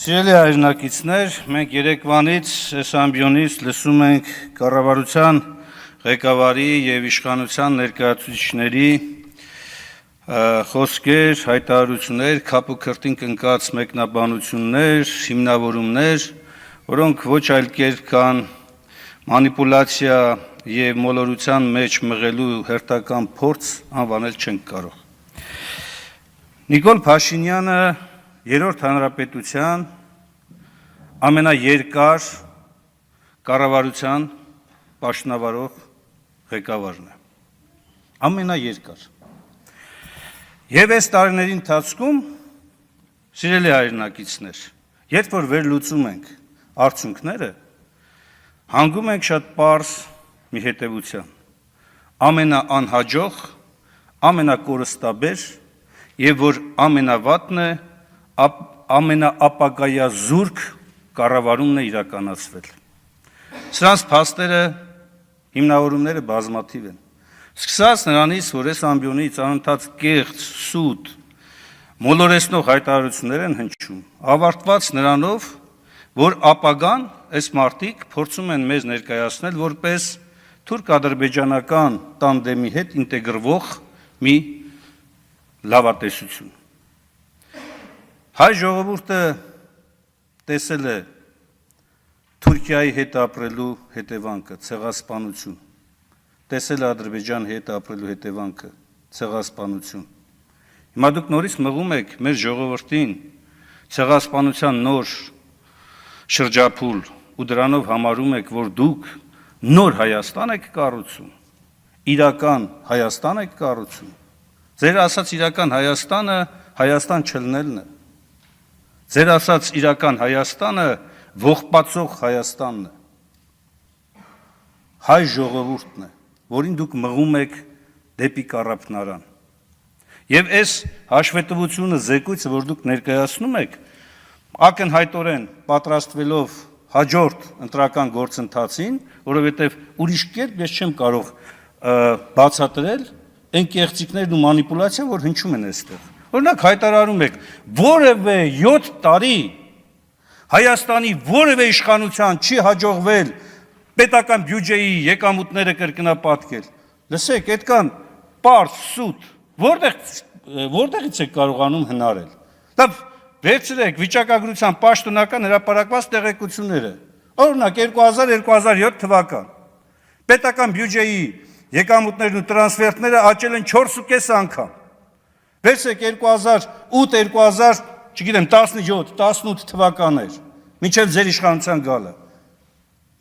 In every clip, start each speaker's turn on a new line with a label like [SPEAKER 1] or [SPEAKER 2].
[SPEAKER 1] Սիրելի հայրենակիցներ, մենք երեկվանից այս ամբիոնից լսում ենք կառավարության ղեկավարի եւ իշխանության ներկայացուցիչների խոսքեր, հայտարարություններ, քապ ու քրտինք ընկած մեկնաբանություններ, հիմնավորումներ, որոնք ոչ այլ կերպ կան մանիպուլյացիա եւ մոլորության մեջ մղելու հերթական փորձ անվանել չենք կարող։ Նիկոլ Փաշինյանը Երրորդ հանրապետության ամենաերկար կառավարության պաշտոնավարող ղեկավարն է։ Ամենաերկար։ Եվ այս տարիների ընթացքում, սիրելի հայրենակիցներ, երբ որ վերլուծում ենք արդյունքները, հանգում ենք շատ պարզ մի հետևության։ Ամենաանհաջող, ամենակորստաբեր եւ որ ամենավատն է, ամենաապագայազուրկ կառավարումն է իրականացվել։ Սրանց փաստերը, հիմնավորումները բազմաթիվ են։ Սկսած նրանից, որ այս ամբիոնից անընդհատ կեղծ, սուտ, մոլորեցնող հայտարարություններ են հնչում, ավարտված նրանով, որ ապագան այս մարդիկ փորձում են մեզ ներկայացնել որպես թուրք-ադրբեջանական տանդեմի հետ ինտեգրվող մի լավատեսություն։ Հայ ժողովուրդը տեսել է Թուրքիայի հետ ապրելու հետևանքը, ցեղասպանություն, տեսել է Ադրբեջանի հետ ապրելու հետևանքը, ցեղասպանություն։ Հիմա դուք նորից մղում եք մեր ժողովրդին ցեղասպանության նոր շրջափուլ ու դրանով համարում եք, որ դուք նոր Հայաստան եք կառուցում, իրական Հայաստան եք կառուցում։ Ձեր ասած իրական Հայաստանը Հայաստան չլնելն է։ Ձեր ասած իրական Հայաստանը ողբացող Հայաստանն է։ Հայ ժողովուրդն է, որին դուք մղում եք դեպի կառափնարան։ Եվ այս հաշվետվությունը զեկույցը, որ դուք ներկայացնում եք, ակնհայտորեն պատրաստվելով հաջորդ ընտրական գործընթացին, որովհետև ուրիշ կերպ ես չեմ կարող բացատրել այն կեղծիքներն ու մանիպուլյացիան, որ հնչում են այստեղ։ Օրինակ հայտարարում եք, որևէ 7 տարի Հայաստանի որևէ իշխանության չի հաջողվել պետական բյուջեի եկամուտները կրկնապատկել։ Լսեք, այդքան պարզ, սուտ, որտեղից եք կարողանում հնարել։ Լավ, վերցրեք վիճակագրության պաշտոնական հրապարակված տեղեկությունները։ Օրինակ 2000-2007 թվական պետական բյուջեի եկամուտներն ու տրանսֆերտները աճել են 4.5 անգամ։ Վերցրեք 2008-2000, չգիտեմ, 17-18 թվականներ, մինչև ձեր իշխանության գալը։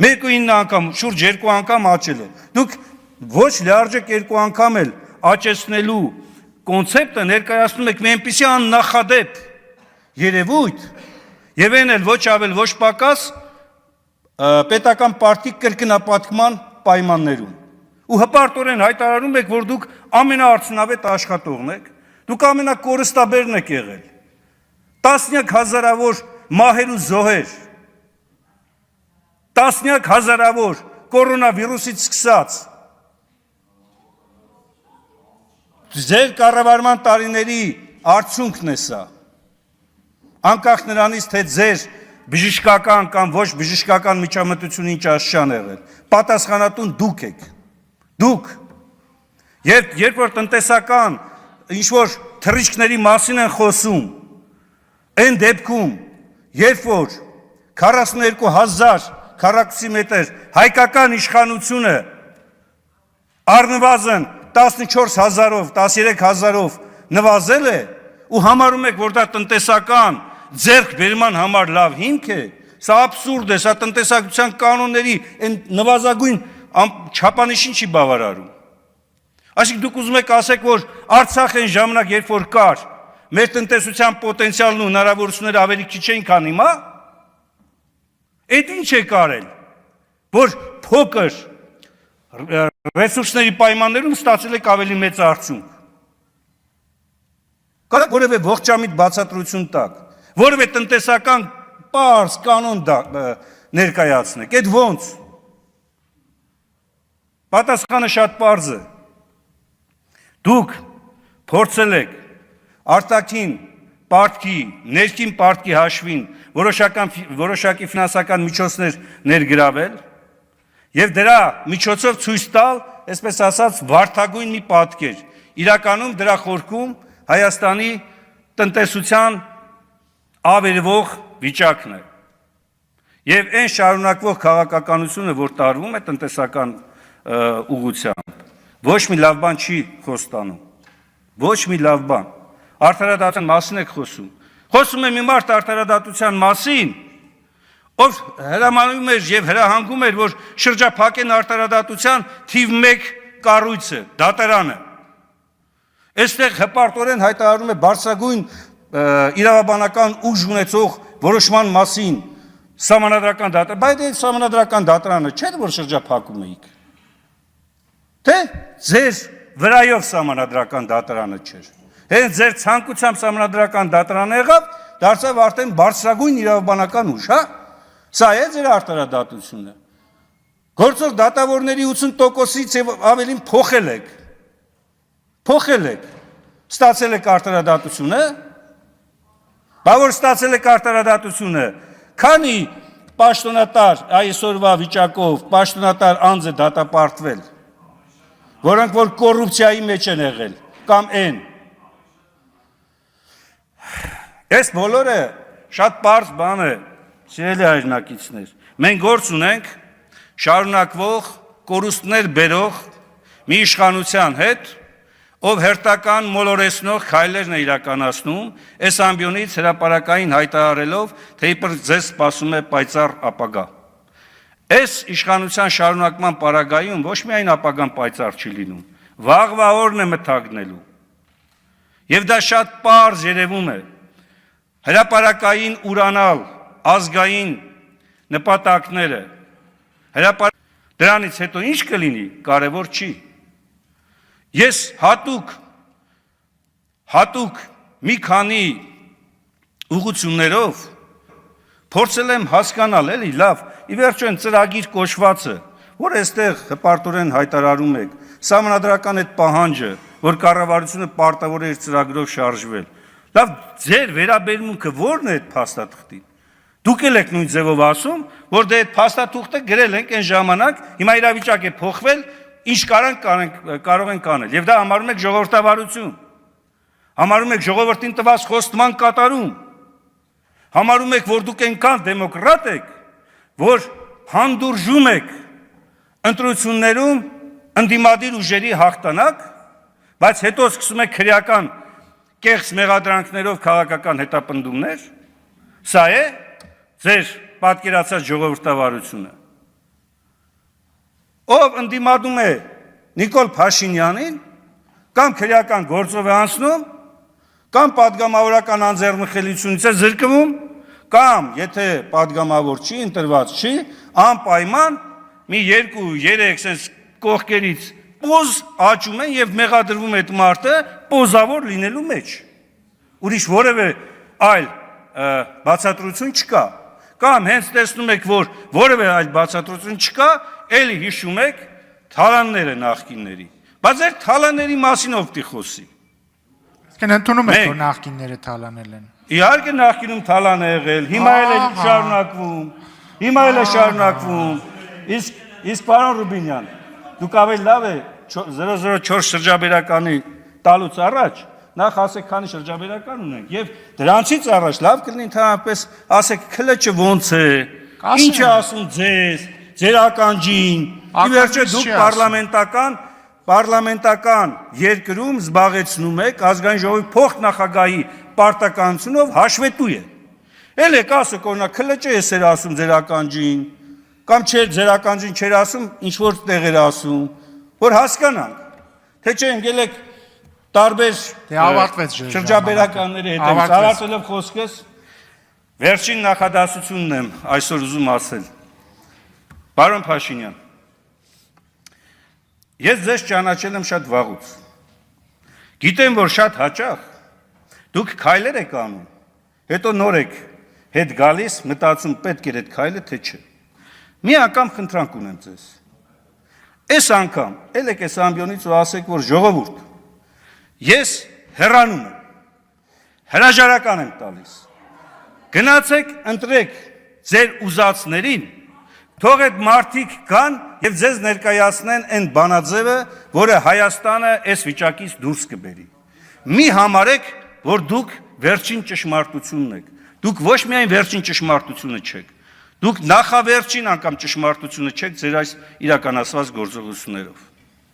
[SPEAKER 1] 1.9 անգամ, շուրջ 2 անգամ աճել է։ Դուք ոչ լիարժեք 2 անգամ էլ աճեցնելու կոնցեպտը ներկայացնում եք մի այնպիսի աննախադեպ երևույթ, եւ այն էլ ոչ ավել ոչ պակաս պետական պարտիկ կրկնապատկման պայմաններում։ Ու հպարտորեն հայտարարում եք, որ դուք ամենաարդյունավետ աշխատողն եք, դուք ամենակորստաբերն եք եղել, տասնյակ հազարավոր մահեր ու զոհեր, տասնյակ հազարավոր կորոնավիրուսից սկսած, ձեր կառավարման տարիների արդյունքն է սա, անկախ նրանից, թե ձեր բժշկական կամ ոչ բժշկական միջամտություն ինչ աշխան եղել, պատասխանատուն դուք եք, դուք, երբ որ տնտեսական ինչ-որ թռիչքների մասին են խոսում, այն դեպքում, երբ որ 42,000 քառակուսի մետր հայկական իշխանությունը առնվազն 14,000-ով, 13,000-ով նվազել է ու համարում եք, որ դա տնտեսական ձեռքբերման համար լավ հիմք է, սա աբսուրդ է, սա տնտեսագիտության կանոնների այն նվազագույն չափանիշին չի բավարարում։ Այսինքն դուք ուզում եք ասեք, որ Արցախը այն ժամանակ, երբ որ կար, մեր տնտեսության պոտենցիալն ու հնարավորությունները ավելի քիչ էին, քան հիմա։ Այդ ինչ է կարել, որ փոքր ռեսուրսների պայմաններում ստացել եք ավելի մեծ արդյունք։ Կարեք որևէ ողջամիտ բացատրություն տաք, որևէ տնտեսական պարզ կանոն ներկայացնեք, այդ ոնց։ Պատասխանը շատ պարզ է։ Դուք փորձել եք արտաքին պարտքի, ներքին պարտքի հաշվին որոշակի ֆինանսական միջոցներ ներգրավել եւ դրա միջոցով ցույց տալ, այսպես ասած, վարդագույն մի պատկեր։ Իրականում դրա խորքում Հայաստանի տնտեսության ավերվող վիճակն է։ Եվ այն շարունակվող քաղաքականությունը, որ տարվում է տնտեսական ուղղությամբ, ոչ մի լավ բան չի խոստանում։ Ոչ մի լավ բան։ Արդարադատության մասին եք խոսում։ Խոսում է մի մարդ արդարադատության մասին, ով հրամանում էր եւ հրահանգում էր, որ շրջափակեն արդարադատության թիվ 1 կառույցը, դատարանը։ Այստեղ հպարտորեն հայտարարում է բարձրագույն իրավաբանական ուժ ունեցող որոշման մասին սահմանադրական դատարան, բայց այդ սահմանադրական դատարանը չէր, որ շրջափակում էիք։ Թե ձեր վրայով սահմանադրական դատարանը չէր։ Հենց ձեր ցանկությամբ սահմանադրական դատարանը եղավ, դարձավ արդեն բարձրագույն իրավաբանական ուժ, հա։ Սա է ձեր արդարադատությունը։ Գործող դատավորների 80%-ից եւ ավելին փոխել եք։ Ստացել եք արդարադատությունը։ Բա որ ստացել եք արդարադատությունը, քանի պաշտոնատար այսօրվա վիճակով պաշտոնատար անձ է դատապարտվել, որոնք որ կոռուպցիայի մեջ են եղել, կամ են։ Այս բոլորը շատ պարզ բան է, սիրելի հայրենակիցներ։ Մենք գործ ունենք շարունակվող կորուստներ բերող մի իշխանության հետ, ով հերթական մոլորեցնող քայլերն է իրականացնում, այս ամբիոնից հրապարակային հայտարարելով, թե իբր ձեզ սպասում է պայծառ ապագա։ Այս իշխանության շարունակման պարագայում ոչ միայն ապագան պայծառ չի լինում, վաղվա օրն է մթագնելու։ Եվ դա շատ պարզ երևում է։ Հրապարակային ուրանալ ազգային նպատակները, դրանից հետո ինչ կլինի, կարևոր չի։ Ես հատուկ մի քանի ուղղություններով փորձել եմ հասկանալ, էլի լավ, ի վերջո այն ծրագիր կոչվածը, որ այստեղ հպարտորեն հայտարարում եք, սահմանադրական այդ պահանջը, որ կառավարությունը պարտավոր է իր ծրագրով շարժվել։ Լավ, ձեր վերաբերմունքը ո՞րն է այդ փաստաթղթին։ Դուք եք նույն ձևով ասում, որ դե այդ փաստաթուղթը գրել ենք այն ժամանակ, հիմա իրավիճակ է փոխվել, ինչ կարող ենք անել։ Եվ դա համարում եք ժողովրդավարություն։ Համարում եք ժողովրդին տված խոստման կատարում։ Համարում եք, որ դուք այնքան դեմոկրատ եք, որ հանդուրժում եք ընտրություններում ընդդիմադիր ուժերի հաղթանակ, բայց հետո սկսում եք քրեական կեղծ մեղադրանքներով քաղաքական հետապնդումներ։ Սա է ձեր պատկերացած ժողովրդավարությունը։ Ով ընդդիմադում է Նիկոլ Փաշինյանին, կամ քրեական գործով է անցնում, կամ պատգամավորական անձեռնխելությունից է զրկվում, կամ եթե պատգամավոր չի, ընտրված չի, անպայման մի 2-3 sense կողքերից պոզ աճում են եւ մեղադրվում է այդ մարդը պոզավոր լինելու մեջ։ Ուրիշ որևէ այլ բացատրություն չկա։ Կամ հենց տեսնում եք, որ որևէ այլ բացատրություն չկա, էլի հիշում եք թալանները նախկինների։ Բայց այդ թալանների մասին ով պիտի խոսի։
[SPEAKER 2] Իսկ ընդունում եք, որ նախկինները թալանել են։
[SPEAKER 1] Իհարկե նախկինում թալան է եղել, հիմա էլ է շարունակվում։ Իսկ պարոն Ռուբինյան, դուք ավելի լավ է 004 շրջաբերականի տալուց առաջ նախ ասեք քանի շրջաբերական ունենք եւ դրանցից առաջ լավ կլինի ընդհանրապես ասեք քլեչը ոնց է, ինչ է ասում ձեր ականջին, ի վերջո դուք պարլամենտական երկրում զբաղեցնում եք ազգային ժողովի փոխնախագահի պարտականությունով հաշվետու է։ Էլ եք ասեք օրինակ քլեչը ես էր ասում ձեր ականջին, կամ չէր ձեր ականջին չէր ասում, ինչ որ տեղ էր ասում, որ հասկանանք, թե չէ ընկել եք տարբեր շրջաբերականների հետ ավարտելով խոսքս, վերջին նախադասությունն եմ այսօր ուզում ասել։ Պարոն Փաշինյան, ես ձեզ ճանաչել եմ շատ վաղուց։ Գիտեմ, որ շատ հաճախ դուք քայլեր եք անում, հետո նոր եք հետ գալիս, մտածում պետք էր այդ քայլը, թե չէ։ Մի անգամ խնդրանք ունեմ ձեզ։ Այս անգամ ել եք այս ամբիոնից ու ասեք, որ ժողովուրդ, ես հեռանում եմ։ Հրաժարական եմ տալիս։ Գնացեք, ընտրեք ձեր ուզածներին, թող այդ մարդիկ կան եւ ձեզ ներկայացնեն այն բանաձևը, որը Հայաստանը այս վիճակից դուրս կբերի։ Մի համարեք, որ դուք վերջին ճշմարտությունն եք։ Դուք ոչ միայն վերջին ճշմարտությունը չեք, դուք նախավերջին անգամ ճշմարտությունը չեք ձեր այս իրականացված գործողություններով։